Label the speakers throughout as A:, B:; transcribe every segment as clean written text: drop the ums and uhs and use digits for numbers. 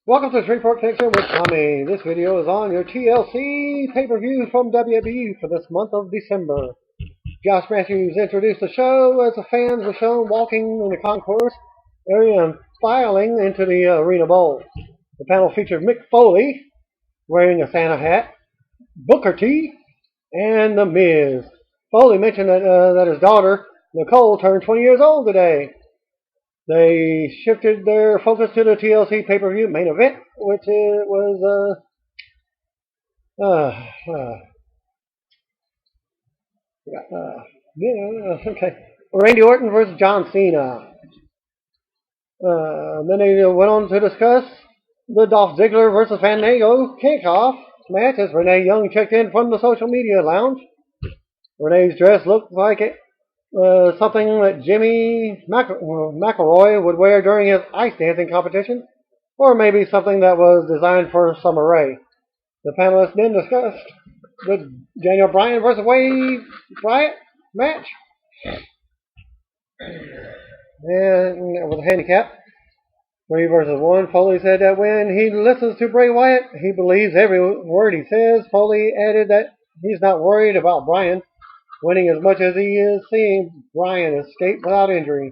A: Welcome to Shreveport Connection with Tommy. This video is on your TLC pay-per-view from WWE for this month of December. Josh Matthews introduced the show as the fans were shown walking in the concourse area and filing into the Arena Bowl. The panel featured Mick Foley wearing a Santa hat, Booker T, and The Miz. Foley mentioned that his daughter, Nicole, turned 20 years old today. They shifted their focus to the TLC pay-per-view main event, which was Randy Orton versus John Cena. Then they went on to discuss the Dolph Ziggler versus Fandango kickoff match as Renee Young checked in from the social media lounge. Renee's dress looked like something that Jimmy McElroy would wear during his ice dancing competition, or maybe something that was designed for Summer Rae. The panelists then discussed the Daniel Bryan versus Wade Bryant match, and it was a handicap. 3 versus 1. Foley said that when he listens to Bray Wyatt, he believes every word he says. Foley added that he's not worried about Bryan winning as much as he is seeing Bryan escape without injury.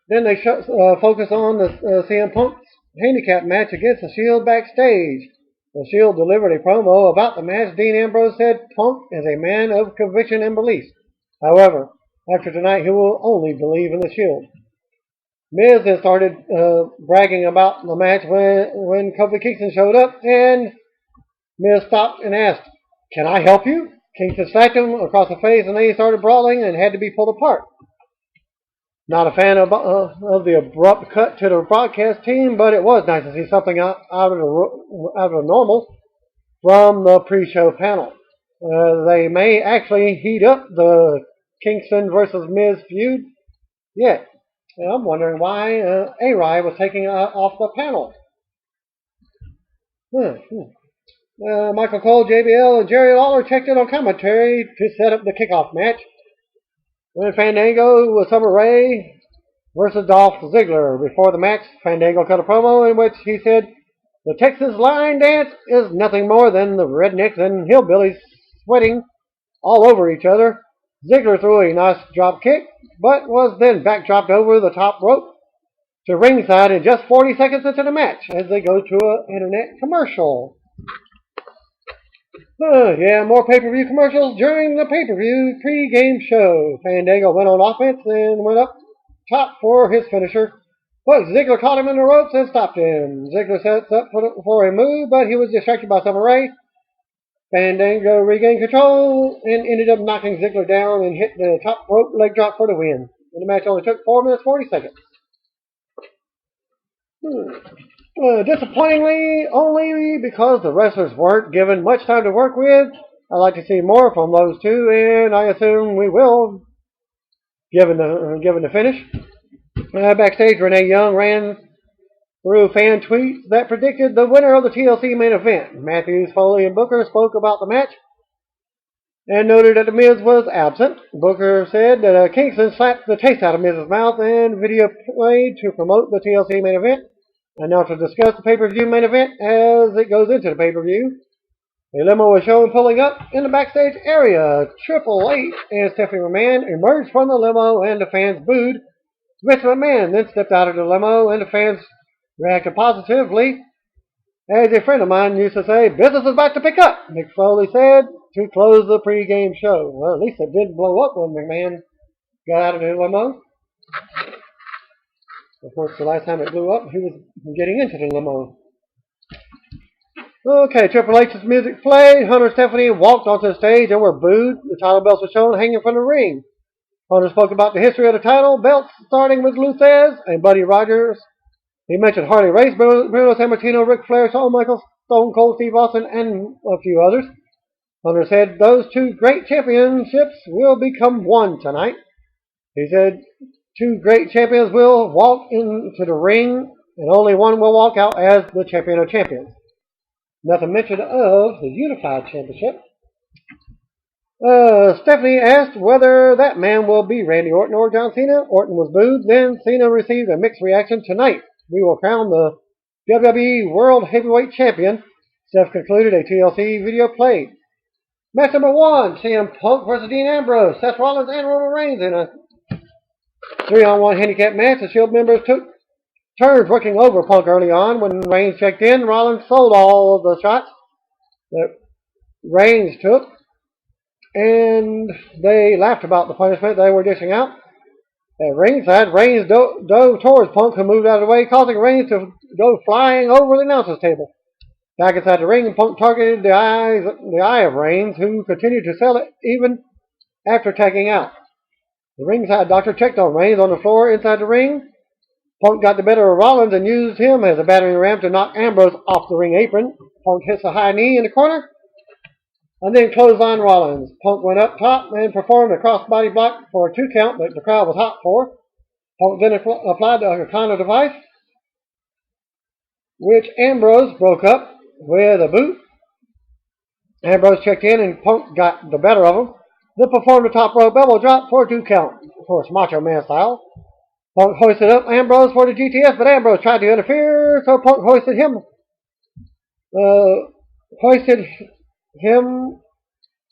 A: Then they focus on the CM Punk's handicap match against the Shield backstage. The Shield delivered a promo about the match. Dean Ambrose said Punk is a man of conviction and belief. However, after tonight, he will only believe in the Shield. Miz then started bragging about the match when Kofi Kingston showed up, and Miz stopped and asked, "Can I help you?" Kingston slapped him across the face, and they started brawling and had to be pulled apart. Not a fan of the abrupt cut to the broadcast team, but it was nice to see something out of the normal from the pre-show panel. They may actually heat up the Kingston versus Miz feud yet. And I'm wondering why A-Rye was taken off the panel. Michael Cole, JBL, and Jerry Lawler checked in on commentary to set up the kickoff match. When Fandango was Summer Rae versus Dolph Ziggler. Before the match, Fandango cut a promo in which he said, "The Texas line dance is nothing more than the rednecks and hillbillies sweating all over each other." Ziggler threw a nice drop kick, but was then backdropped over the top rope to ringside in just 40 seconds into the match as they go to an internet commercial. More pay-per-view commercials during the pay-per-view pre-game show. Fandango went on offense and went up top for his finisher, but Ziggler caught him in the ropes and stopped him. Ziggler sets up for a move, but he was distracted by Summer Rae. Fandango regained control and ended up knocking Ziggler down and hit the top rope leg drop for the win. And the match only took 4 minutes 40 seconds. Disappointingly, only because the wrestlers weren't given much time to work with. I'd like to see more from those two, and I assume we will, given the finish. Backstage, Renee Young ran through fan tweets that predicted the winner of the TLC main event. Matthews, Foley, and Booker spoke about the match and noted that The Miz was absent. Booker said that Kingston slapped the taste out of Miz's mouth, and video played to promote the TLC main event. And now to discuss the pay-per-view main event as it goes into the pay-per-view. A limo was shown pulling up in the backstage area. Triple H and Stephanie McMahon emerged from the limo and the fans booed. Vince McMahon then stepped out of the limo and the fans reacted positively. As a friend of mine used to say, "Business is about to pick up," Mick Foley said to close the pre-game show. Well, at least it did blow up when McMahon got out of the limo. Of course, the last time it blew up, he was getting into the limo. Okay, Triple H's music played. Hunter and Stephanie walked onto the stage and were booed. The title belts were shown hanging from the ring. Hunter spoke about the history of the title belts, starting with Lou Thesz and Buddy Rogers. He mentioned Harley Race, Bruno Sammartino, Ric Flair, Shawn Michaels, Stone Cold Steve Austin, and a few others. Hunter said those 2 great championships will become one tonight. He said 2 great champions will walk into the ring, and only one will walk out as the champion of champions. Nothing mentioned of the Unified Championship. Stephanie asked whether that man will be Randy Orton or John Cena. Orton was booed. Then Cena received a mixed reaction. "Tonight, we will crown the WWE World Heavyweight Champion. Seth concluded a TLC video played. Match number 1, CM Punk versus Dean Ambrose, Seth Rollins, and Roman Reigns in a 3-on-1 handicap match. The Shield members took turns working over Punk early on. When Reigns checked in, Rollins sold all of the shots that Reigns took, and they laughed about the punishment they were dishing out. At ringside, Reigns dove towards Punk, who moved out of the way, causing Reigns to go flying over the announcer's table. Back inside the ring, Punk targeted the eye of Reigns, who continued to sell it even after tagging out. The ringside doctor checked on Reigns on the floor inside the ring. Punk got the better of Rollins and used him as a battering ram to knock Ambrose off the ring apron. Punk hits a high knee in the corner and then clotheslined Rollins. Punk went up top and performed a crossbody block for a 2 count that the crowd was hot for. Punk then applied the Arcana device, which Ambrose broke up with a boot. Ambrose checked in and Punk got the better of him. Then performed a top rope elbow drop for a 2 count, of course, Macho Man style. Punk hoisted up Ambrose for the GTS, but Ambrose tried to interfere, so Punk hoisted him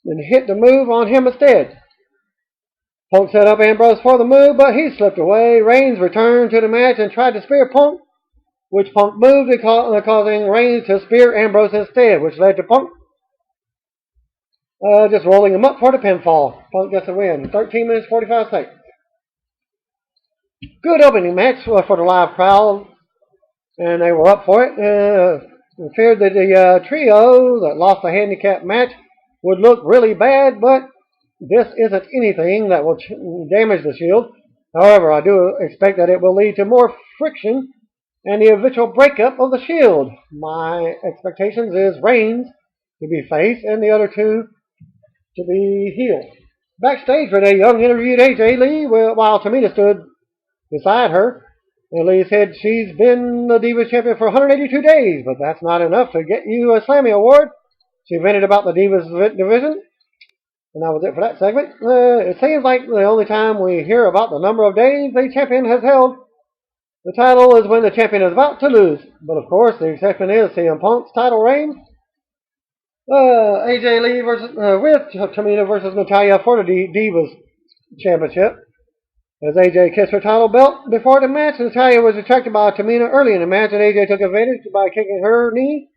A: and hit the move on him instead. Punk set up Ambrose for the move, but he slipped away. Reigns returned to the match and tried to spear Punk, which Punk moved, causing Reigns to spear Ambrose instead, which led to Punk just rolling him up for the pinfall. Punk gets a win. 13 minutes, 45 seconds. Good opening match for the live crowd, and they were up for it. We feared that the trio that lost the handicap match would look really bad, but this isn't anything that will damage the Shield. However, I do expect that it will lead to more friction and the eventual breakup of the Shield. My expectations is Reigns to be face and the other two to be heel. Backstage, Renee Young interviewed AJ Lee while Tamina stood beside her. And Lee said she's been the Divas Champion for 182 days, but that's not enough to get you a Slammy Award. She vented about the Divas division, and that was it for that segment. It seems like the only time we hear about the number of days the champion has held the title is when the champion is about to lose. But of course, the exception is CM Punk's title reign. AJ Lee with Tamina versus Natalya for the Divas Championship. As AJ kissed her title belt before the match, Natalya was attracted by Tamina early in the match, and AJ took advantage by kicking her knee,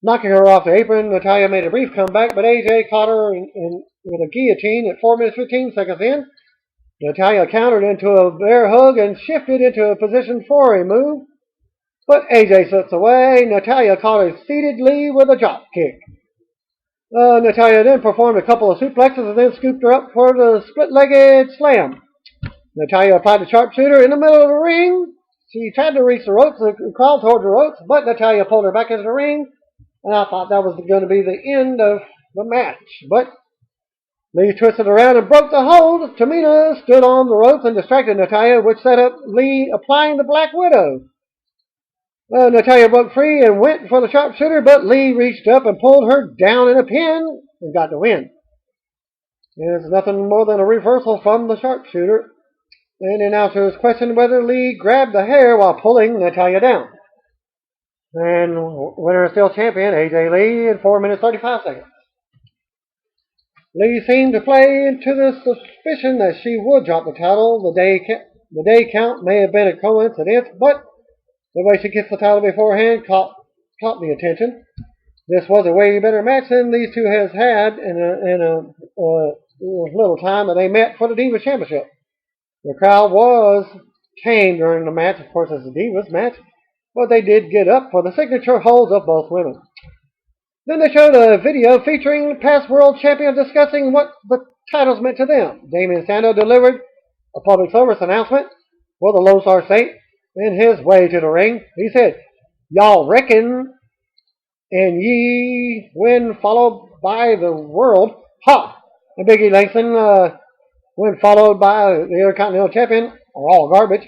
A: knocking her off the apron. Natalya made a brief comeback, but AJ caught her with a guillotine at 4 minutes 15 seconds in. Natalya countered into a bear hug and shifted into a position for a move, but AJ slips away. Natalya caught a seated Lee with a drop kick. Natalya then performed a couple of suplexes and then scooped her up for the split-legged slam. Natalya applied the sharpshooter in the middle of the ring. She tried to reach the ropes and crawl toward the ropes, but Natalya pulled her back into the ring, and I thought that was going to be the end of the match. But Lee twisted around and broke the hold. Tamina stood on the ropes and distracted Natalya, which set up Lee applying the Black Widow. Natalya broke free and went for the sharpshooter, but Lee reached up and pulled her down in a pin and got the win. It's nothing more than a reversal from the sharpshooter. And the announcers questioned whether Lee grabbed the hair while pulling Natalya down. And winner is still champion, AJ Lee, in 4 minutes 35 seconds. Lee seemed to play into the suspicion that she would drop the title. The day count may have been a coincidence, but the way she kissed the title beforehand caught the attention. This was a way better match than these two has had in a little time that they met for the Divas Championship. The crowd was tame during the match. Of course, it's a Divas match, but they did get up for the signature holds of both women. Then they showed a video featuring past world champions discussing what the titles meant to them. Damien Sandow delivered a public service announcement for the Lone Star State in his way to the ring. He said, "Y'all reckon and ye win followed by the world." Ha! And Big E Langston, when followed by the Intercontinental Champion, are all garbage.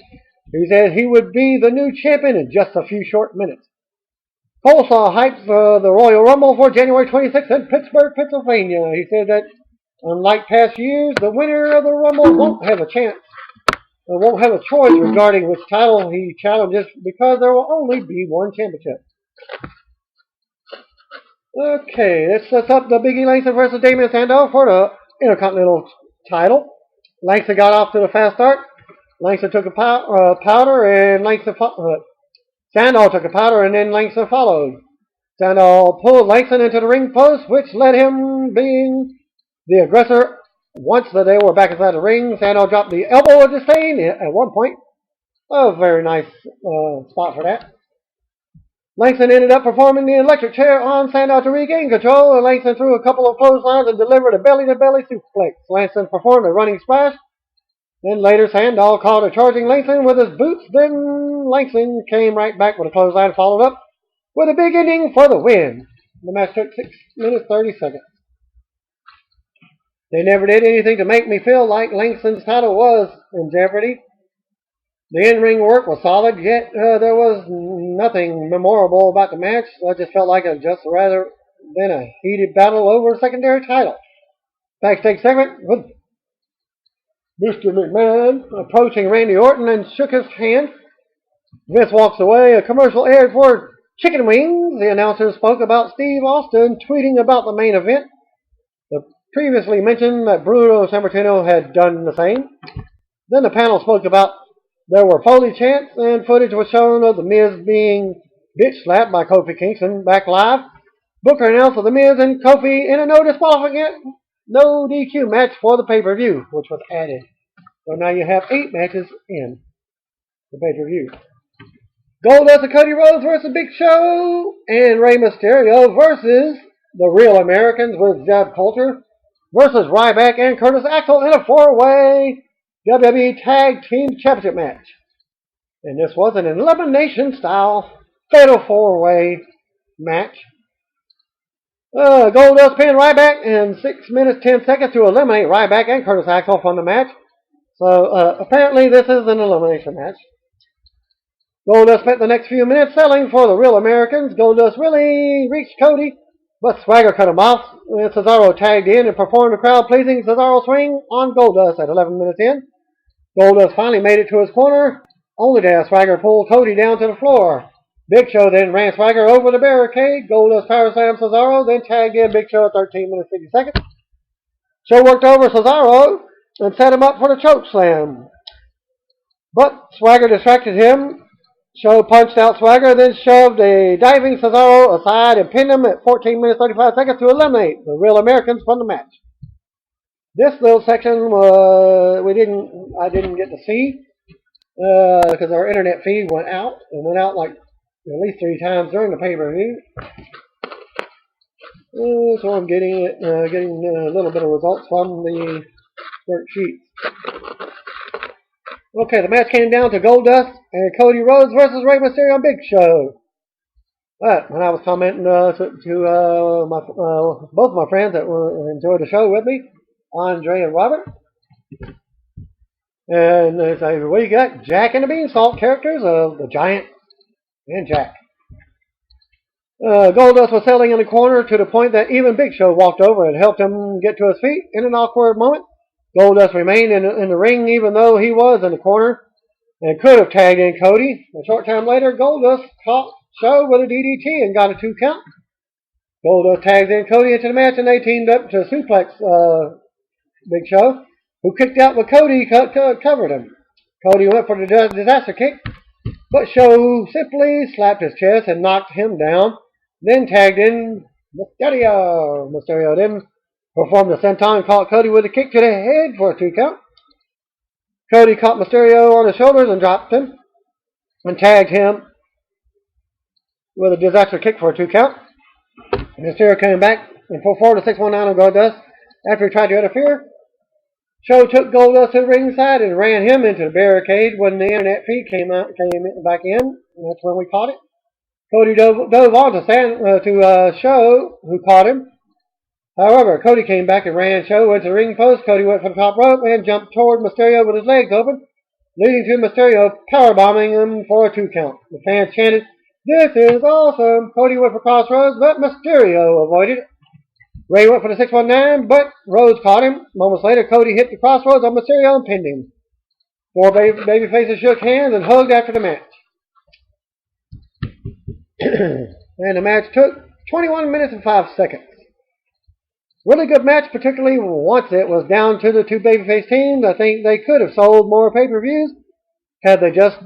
A: He said he would be the new champion in just a few short minutes. Coleslaw hypes the Royal Rumble for January 26th in Pittsburgh, Pennsylvania. He said that, unlike past years, the winner of the Rumble won't have a chance won't have a choice regarding which title he challenges because there will only be one championship. Okay, this sets up the Big E Langston versus Damien Sandow for the Intercontinental title. Langston got off to the fast start. Langston took a powder and Sandow took a powder and then Langston followed. Sandow pulled Langston into the ring post, which led him being the aggressor. Once that they were back inside the ring, Sandow dropped the elbow of disdain at one point. A very nice spot for that. Langston ended up performing the electric chair on Sandow to regain control, and Langston threw a couple of clotheslines and delivered a belly-to-belly suplex. Langston performed a running splash. Then later, Sandow caught a charging Langston with his boots. Then Langston came right back with a clothesline, followed up with a big ending for the win. The match took 6 minutes 30 seconds. They never did anything to make me feel like Langston's title was in jeopardy. The in-ring work was solid, yet there was nothing memorable about the match. I just felt like it was just rather than a heated battle over a secondary title. Backstage segment with Mr. McMahon approaching Randy Orton and shook his hand. Vince walks away. A commercial aired for chicken wings. The announcer spoke about Steve Austin tweeting about the main event. The previously mentioned that Bruno Sammartino had done the same. Then the panel spoke about there were Foley chants and footage was shown of The Miz being bitch slapped by Kofi Kingston back live. Booker announced The Miz and Kofi in a no disqualification, no DQ match for the pay-per-view, which was added. So now you have 8 matches in the pay-per-view. Goldust and Cody Rhodes versus Big Show and Rey Mysterio versus the Real Americans with Zeb Coulter versus Ryback and Curtis Axel in a 4-way WWE Tag Team Championship match. And this was an elimination style fatal 4-way match. Goldust pinned Ryback in 6 minutes 10 seconds to eliminate Ryback and Curtis Axel from the match. So apparently this is an elimination match. Goldust spent the next few minutes selling for the Real Americans. Goldust really reached Cody, but Swagger cut him off. Cesaro tagged in and performed a crowd-pleasing Cesaro swing on Goldust at 11 minutes in. Goldust finally made it to his corner, only to have Swagger pull Cody down to the floor. Big Show then ran Swagger over the barricade. Goldust power slammed Cesaro, then tagged in Big Show at 13 minutes 50 seconds. Show worked over Cesaro and set him up for the choke slam. But Swagger distracted him. Show punched out Swagger, then shoved a diving Cesaro aside and pinned him at 14 minutes 35 seconds to eliminate the Real Americans from the match. This little section I didn't get to see because our internet feed went out like at least 3 times during the pay-per-view. So I'm getting a little bit of results from the dirt sheets. Okay, the match came down to Goldust and Cody Rhodes versus Rey Mysterio and Big Show. But when I was commenting to both of my friends that enjoyed the show with me, Andre and Robert, and they say, well, you got Jack and the Beanstalk characters of the Giant and Jack. Goldust was selling in the corner to the point that even Big Show walked over and helped him get to his feet in an awkward moment. Goldust remained in the ring even though he was in the corner and could have tagged in Cody. A short time later, Goldust caught Show with a DDT and got a 2 count. Goldust tagged in Cody into the match and they teamed up to suplex Big Show, who kicked out but Cody covered him. Cody went for the disaster kick, but Show simply slapped his chest and knocked him down, then tagged in Mysterio. Mysterio then performed the senton and caught Cody with a kick to the head for a 2 count. Cody caught Mysterio on his shoulders and dropped him and tagged him with a disaster kick for a 2 count. Mysterio came back and performed a 619 on Goldust after he tried to interfere. Show took Goldust to the ringside and ran him into the barricade when the internet feed came back in. And that's when we caught it. Cody dove on to Show, who caught him. However, Cody came back and ran Show into the ring post. Cody went for the top rope and jumped toward Mysterio with his legs open, leading to Mysterio powerbombing him for a 2 count. The fans chanted, "This is awesome!" Cody went for crossroads, but Mysterio avoided it. Ray went for the 619, but Rhodes caught him. Moments later, Cody hit the crossroads on Mysterio and pinned him. Four baby faces shook hands and hugged after the match. And the match took 21 minutes and 5 seconds. Really good match, particularly once it was down to the two babyface teams. I think they could have sold more pay-per-views had they just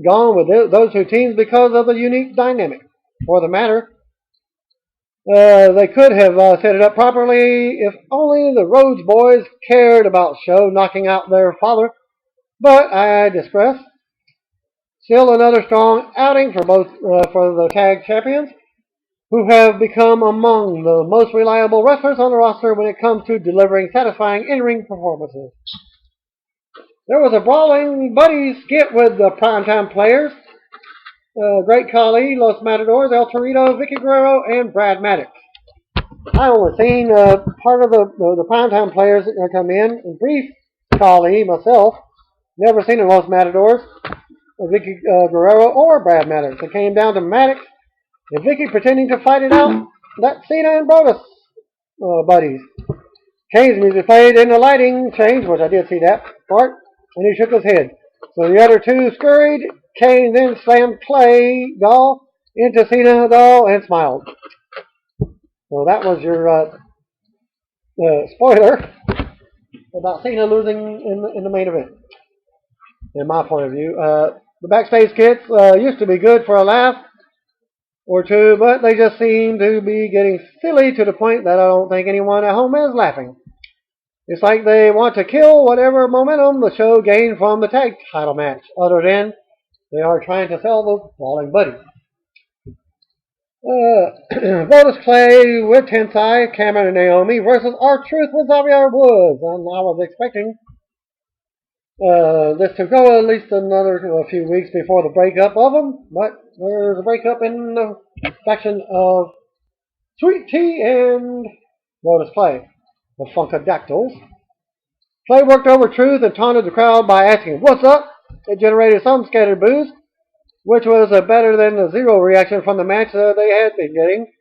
A: gone with those two teams because of the unique dynamic. For the matter, they could have set it up properly if only the Rhodes boys cared about Show knocking out their father. But I digress. Still another strong outing for the tag champions, who have become among the most reliable wrestlers on the roster when it comes to delivering satisfying in-ring performances. There was a brawling buddy skit with the primetime players, Great Khali, Los Matadors, El Torito, Vicky Guerrero, and Brad Maddox. I only seen part of the primetime players come in brief Khali myself. Never seen the Los Matadors, Vicky Guerrero, or Brad Maddox. It came down to Maddox and Vicky pretending to fight it out. That Cena and Brodus buddies. Kane's music played and the lighting changed, which I did see that part, and he shook his head. So the other two scurried. Kane then slammed Clay Doll into Cena Doll and smiled. So that was your spoiler about Cena losing in the main event, in my point of view. The backstage skits used to be good for a laugh or two, but they just seem to be getting silly to the point that I don't think anyone at home is laughing. It's like they want to kill whatever momentum the show gained from the tag title match, other than they are trying to sell the brawling buddies. Brodus Clay with Tensai, Cameron and Naomi versus R-Truth with Xavier Woods. And I was expecting this to go at least another few weeks before the breakup of them, but there's a breakup in the faction of Sweet Tea and Brodus Clay, the Funkadactyls. Clay worked over Truth and taunted the crowd by asking, "What's up?" It generated some scattered boos, which was better than the zero reaction from the match they had been getting.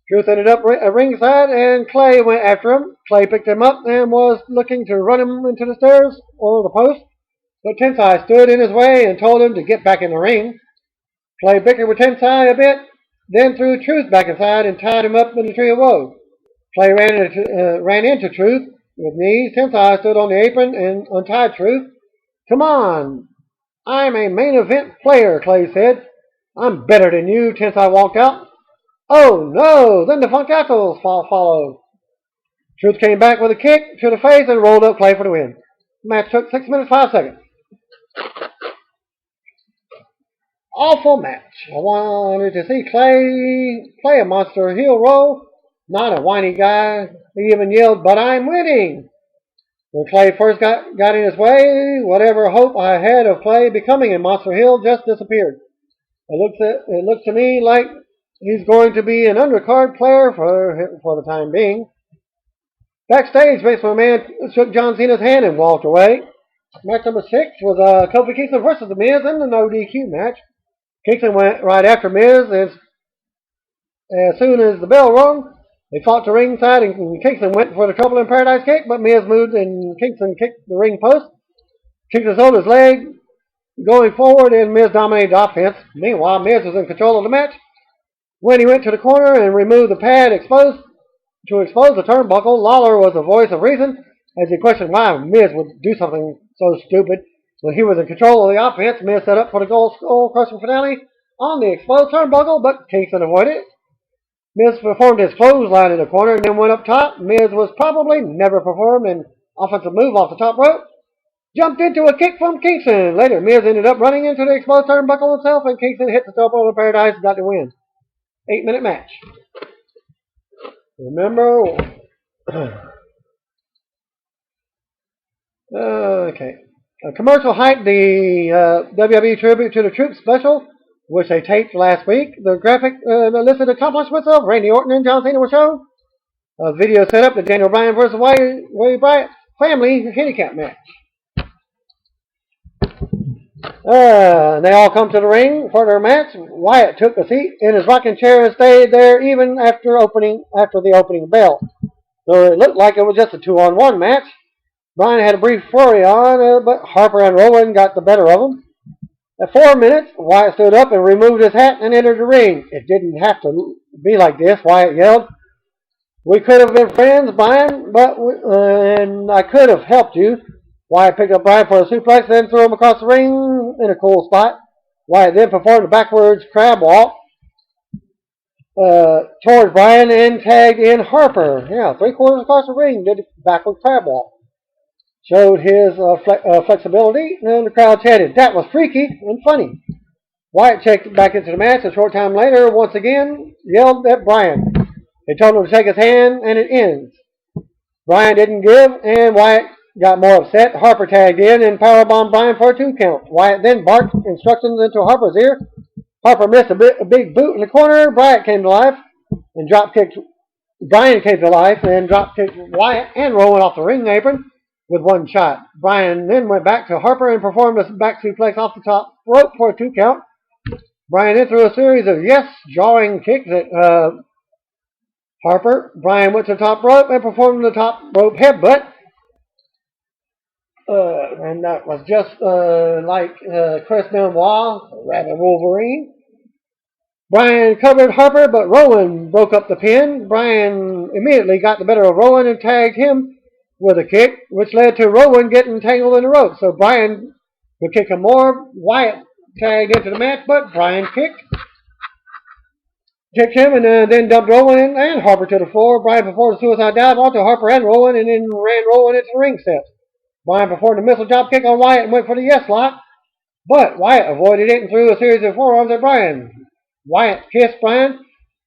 A: Truth ended up ringside, and Clay went after him. Clay picked him up and was looking to run him into the stairs or the post, but Tensai stood in his way and told him to get back in the ring. Clay bickered with Tensai a bit, then threw Truth back inside and tied him up in the Tree of Woe. Clay ran into Truth with knees. Tensai stood on the apron and untied Truth. "Come on, I'm a main event player," Clay said. "I'm better than you." Tensai walked out. "Oh no!" Then the Funkadactyls followed. Truth came back with a kick to the face and rolled up Clay for the win. The match took 6 minutes 5 seconds. Awful match. I wanted to see Clay play a monster heel role, not a whiny guy. He even yelled, "But I'm winning!" When Clay first got in his way, whatever hope I had of Clay becoming a monster heel just disappeared. It looks to me like he's going to be an undercard player for the time being. Backstage, Basement Man shook John Cena's hand and walked away. Match number 6 was Kofi Kingston versus The Miz in the no DQ match. Kingston went right after Miz as soon as the bell rung. They fought to ringside, and Kingston went for the Trouble in Paradise kick, but Miz moved and Kingston kicked the ring post. Kingston sold his leg going forward, and Miz dominated the offense. Meanwhile, Miz was in control of the match. When he went to the corner and removed the pad to expose the turnbuckle, Lawler was the voice of reason as he questioned why Miz would do something so stupid. When he was in control of the offense, Miz set up for the Gold Skull Crushing finale on the exposed turnbuckle, but Kingston avoided it. Miz performed his clothesline in the corner and then went up top. Miz was probably never performed an offensive move off the top rope. Jumped into a kick from Kingston. Later, Miz ended up running into the exposed turnbuckle himself, and Kingston hit the Trouble in Paradise and got the win. 8-minute match. Remember? Okay. A commercial hyped the WWE Tribute to the Troops special, which they taped last week. The graphic listed accomplishments of Randy Orton and John Cena were shown. A video set up the Daniel Bryan versus Wade Bryant family handicap match. They all come to the ring for their match. Wyatt took a seat in his rocking chair and stayed there even after the opening bell. So it looked like it was just a 2-on-1 match. Bryan had a brief flurry on, but Harper and Rowan got the better of him. At 4 minutes, Wyatt stood up and removed his hat and entered the ring. It didn't have to be like this, Wyatt yelled. We could have been friends, Bryan, and I could have helped you. Wyatt picked up Bryan for a suplex, then threw him across the ring in a cool spot. Wyatt then performed a backwards crab walk towards Bryan and tagged in Harper. Yeah, 3/4 across the ring, did a backward crab walk. Showed his flexibility, and the crowd chanted, "That was freaky and funny." Wyatt checked back into the match a short time later, once again yelled at Bryan. He told him to shake his hand, and it ends. Bryan didn't give, and Wyatt got more upset. Harper tagged in and powerbombed Bryan for a 2 count. Wyatt then barked instructions into Harper's ear. Harper missed a big boot in the corner. Bryan came to life and drop kicked Wyatt and Rowan off the ring apron with 1 shot. Bryan then went back to Harper and performed a back suplex off the top rope for a 2 count. Bryan then threw a series of jawing kicks at Harper. Bryan went to the top rope and performed the top rope headbutt. And that was just like Chris Benoit, Rabbit Wolverine. Bryan covered Harper, but Rowan broke up the pin. Bryan immediately got the better of Rowan and tagged him with a kick, which led to Rowan getting tangled in the rope. So Bryan could kick him more. Wyatt tagged into the match, but Bryan kicked him and then dumped Rowan and Harper to the floor. Bryan performed a suicide dive onto Harper and Rowan and then ran Rowan into the ring steps. Bryan performed a missile drop kick on Wyatt and went for the yes lock, but Wyatt avoided it and threw a series of forearms at Bryan. Wyatt kissed Bryan,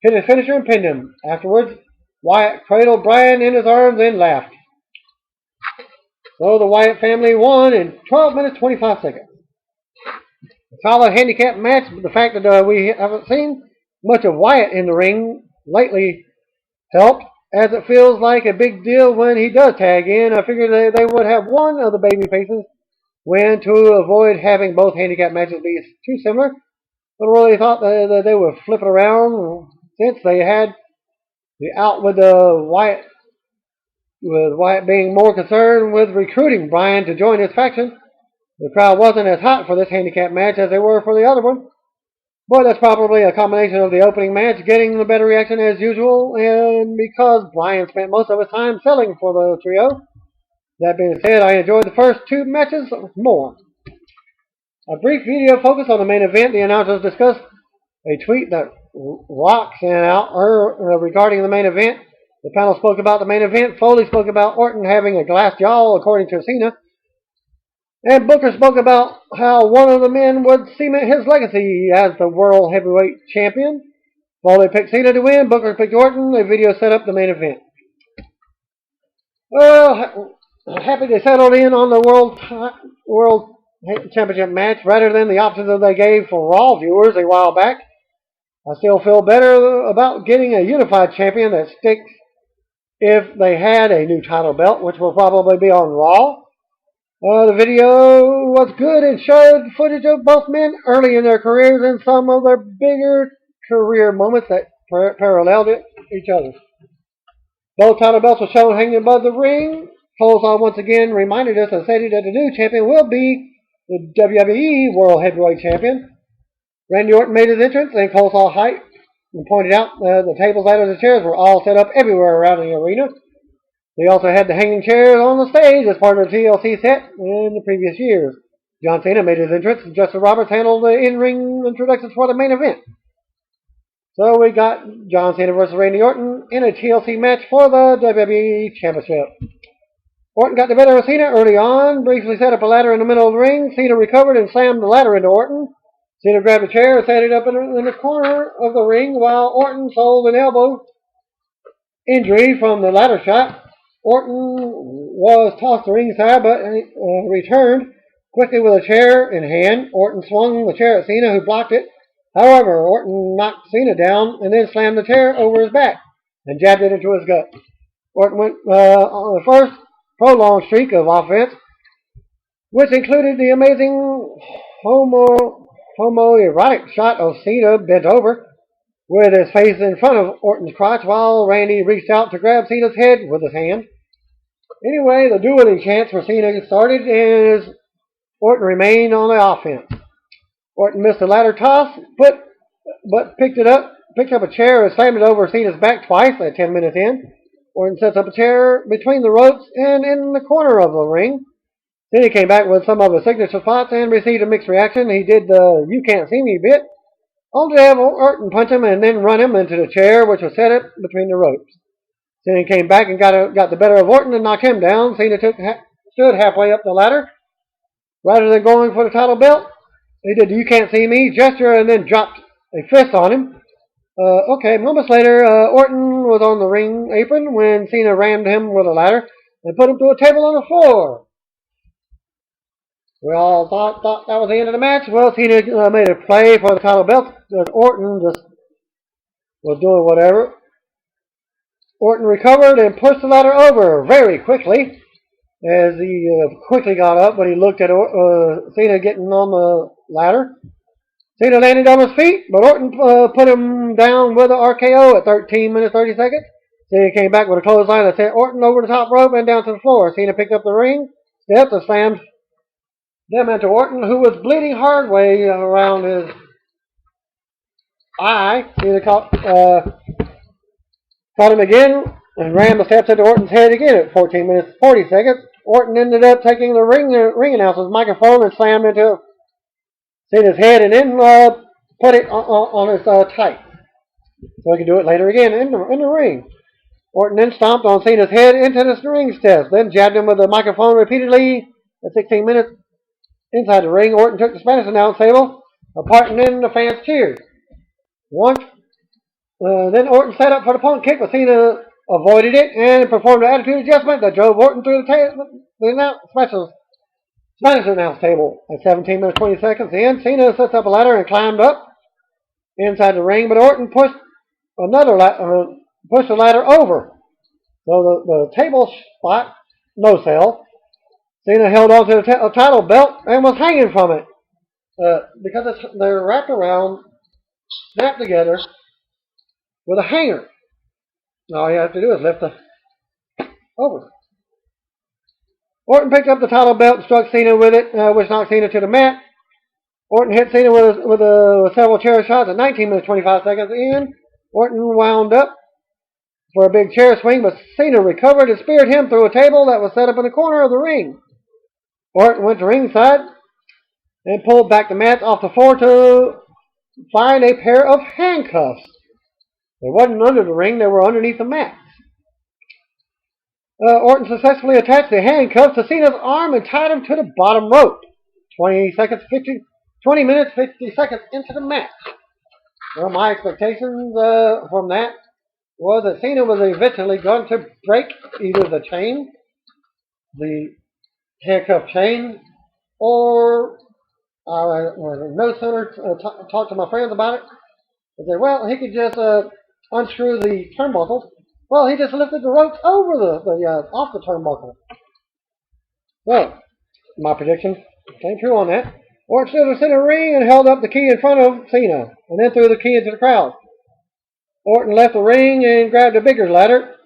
A: hit his finisher, and pinned him. Afterwards, Wyatt cradled Bryan in his arms and laughed. So the Wyatt family won in 12 minutes 25 seconds. A solid handicap match, but the fact that we haven't seen much of Wyatt in the ring lately helped, as it feels like a big deal when he does tag in. I figured they would have one of the baby faces win to avoid having both handicap matches be too similar, but really thought that they would flip it around since they had the out with Wyatt being more concerned with recruiting Bryan to join his faction. The crowd wasn't as hot for this handicap match as they were for the other one, but that's probably a combination of the opening match getting the better reaction as usual, and because Bryan spent most of his time selling for the trio. That being said, I enjoyed the first 2 matches more. A brief video focus on the main event. The announcers discussed a tweet that Rock sent out regarding the main event. The panel spoke about the main event. Foley spoke about Orton having a glass jaw, according to Cena. And Booker spoke about how one of the men would cement his legacy as the World Heavyweight Champion. Foley picked Cena to win. Booker picked Orton. The video set up the main event. Well, happy they settled in on the World Championship match rather than the options that they gave for Raw viewers a while back. I still feel better about getting a unified champion that sticks if they had a new title belt, which will probably be on Raw. The video was good and showed footage of both men early in their careers and some of their bigger career moments that paralleled each other. Both title belts were shown hanging above the ring. Coleslaw once again reminded us and stated that the new champion will be the WWE World Heavyweight Champion. Randy Orton made his entrance, and Coleslaw hyped and pointed out the tables, ladders, and chairs were all set up everywhere around the arena. They also had the hanging chairs on the stage as part of the TLC set in the previous years. John Cena made his entrance, and Justin Roberts handled the in-ring introductions for the main event. So we got John Cena versus Randy Orton in a TLC match for the WWE Championship. Orton got the better of Cena early on, briefly set up a ladder in the middle of the ring. Cena recovered and slammed the ladder into Orton. Cena grabbed a chair and set it up in the corner of the ring while Orton sold an elbow injury from the ladder shot. Orton was tossed to ringside but returned quickly with a chair in hand. Orton swung the chair at Cena, who blocked it. However, Orton knocked Cena down and then slammed the chair over his back and jabbed it into his gut. Orton went on the first prolonged streak of offense, which included the amazing homoerotic shot of Cena bent over with his face in front of Orton's crotch while Randy reached out to grab Cena's head with his hand. Anyway, the dueling chance for Cena started as Orton remained on the offense. Orton missed a ladder toss, but picked up a chair and slammed it over Cena's back twice at 10 minutes in. Orton sets up a chair between the ropes and in the corner of the ring. Cena came back with some of his signature spots and received a mixed reaction. He did the "you can't see me" bit, only to have Orton punch him and then run him into the chair, which was set up between the ropes. Cena came back and got the better of Orton and knocked him down. Cena stood halfway up the ladder. Rather than going for the title belt, he did the "you can't see me" gesture and then dropped a fist on him. Moments later, Orton was on the ring apron when Cena rammed him with a ladder and put him through a table on the floor. We all thought that was the end of the match. Well, Cena made a play for the title belt. Orton just was doing whatever. Orton recovered and pushed the ladder over very quickly as he quickly got up, but he looked at Cena getting on the ladder. Cena landed on his feet, but Orton put him down with an RKO at 13 minutes 30 seconds. Cena came back with a clothesline that sent Orton over the top rope and down to the floor. Cena picked up the ring steps and slammed them into Orton, who was bleeding hard way around his eye. Cena caught him again and rammed the steps into Orton's head again at 14 minutes 40 seconds. Orton ended up taking the ring announcer's microphone and slammed into Cena's head and then put it on his tights so he could do it later again in the ring. Orton then stomped on Cena's head into the ring steps, then jabbed him with the microphone repeatedly at 16 minutes. Inside the ring, Orton took the Spanish announce table apart and then the fans cheered. Then Orton set up for the punt kick, but Cena avoided it and performed an attitude adjustment that drove Orton through the Spanish announce table at 17 minutes 20 seconds in. Cena sets up a ladder and climbed up inside the ring, but Orton pushed the ladder over. So the table spot, no sell. Cena held on to the title belt and was hanging from it because they're wrapped around, snapped together with a hanger. All you have to do is lift the over. Orton picked up the title belt and struck Cena with it, which knocked Cena to the mat. Orton hit Cena with several chair shots at 19 minutes 25 seconds in. Orton wound up for a big chair swing, but Cena recovered and speared him through a table that was set up in the corner of the ring. Orton went to ringside and pulled back the mats off the floor to find a pair of handcuffs. They wasn't under the ring, they were underneath the mats. Orton successfully attached the handcuffs to Cena's arm and tied him to the bottom rope. 20 minutes, 50 seconds into the match. Well, my expectations from that was that Cena was eventually going to break either the chain, the handcuff chain, or no sooner talked to my friends about it. I said, well, he could just unscrew the turnbuckles. Well, he just lifted the ropes over off the turnbuckle. Well, my prediction came true on that. Orton stood in the center ring and held up the key in front of Cena, and then threw the key into the crowd. Orton left the ring and grabbed a bigger ladder,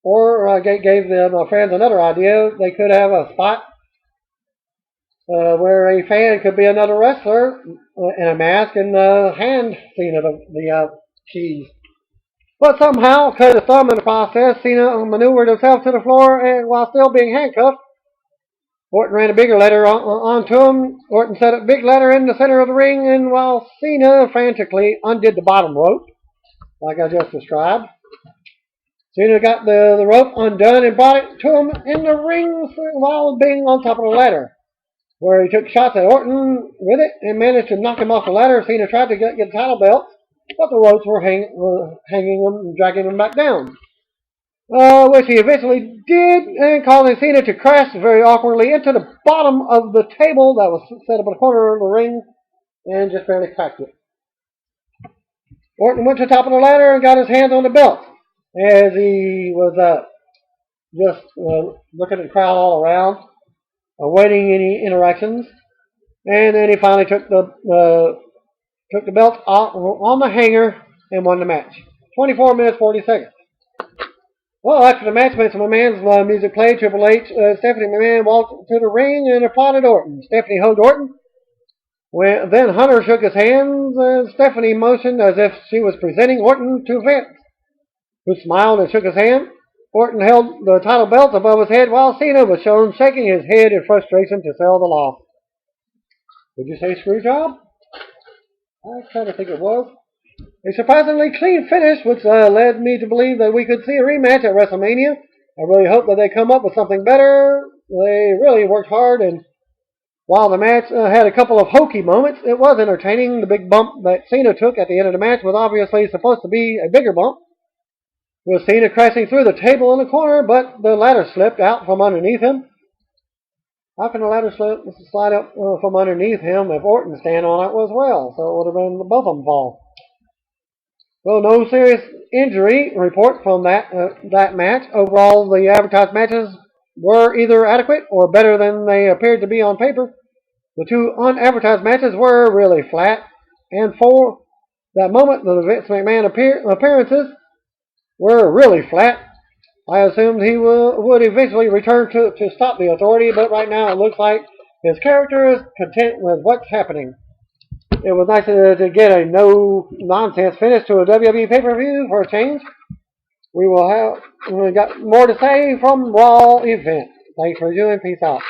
A: or gave my friends another idea. They could have a spot where a fan could be another wrestler in a mask and hand Cena the keys. But somehow, cut his thumb in the process, Cena maneuvered himself to the floor and while still being handcuffed. Orton ran a bigger ladder onto him. Orton set a big ladder in the center of the ring, and while Cena frantically undid the bottom rope, like I just described, Cena got the rope undone and brought it to him in the ring while being on top of the ladder, where he took shots at Orton with it and managed to knock him off the ladder. Cena tried to get the title belt, but the ropes were hanging him and dragging him back down, which he eventually did, and causing Cena to crash very awkwardly into the bottom of the table that was set up in the corner of the ring and just barely cracked it. Orton went to the top of the ladder and got his hands on the belt as he was just looking at the crowd all around, awaiting any interactions, and then he finally took the belt off on the hanger and won the match. 24 minutes 40 seconds. Well, after the match, Vince McMahon's music played. Triple H, Stephanie McMahon walked to the ring and applauded Orton. Stephanie hugged Orton. Then Hunter shook his hands, and Stephanie motioned as if she was presenting Orton to Vince, who smiled and shook his hand. Orton held the title belt above his head while Cena was shown shaking his head in frustration to sell the loss. Would you say screw job? I kind of think it was. A surprisingly clean finish, which led me to believe that we could see a rematch at WrestleMania. I really hope that they come up with something better. They really worked hard, and while the match had a couple of hokey moments, it was entertaining. The big bump that Cena took at the end of the match was obviously supposed to be a bigger bump, with Cena crashing through the table in the corner, but the ladder slipped out from underneath him. How can the ladder slide up from underneath him if Orton stand on it as well? So it would have been both of them fall. Well, no serious injury report from that match. Overall, the advertised matches were either adequate or better than they appeared to be on paper. The two unadvertised matches were really flat, and for that moment, the Vince McMahon appearances were really flat. I assumed he would eventually return to stop the Authority, but right now it looks like his character is content with what's happening. It was nice to get a no-nonsense finish to a WWE pay-per-view for a change. We got more to say from Raw event. Thanks for viewing. Peace out.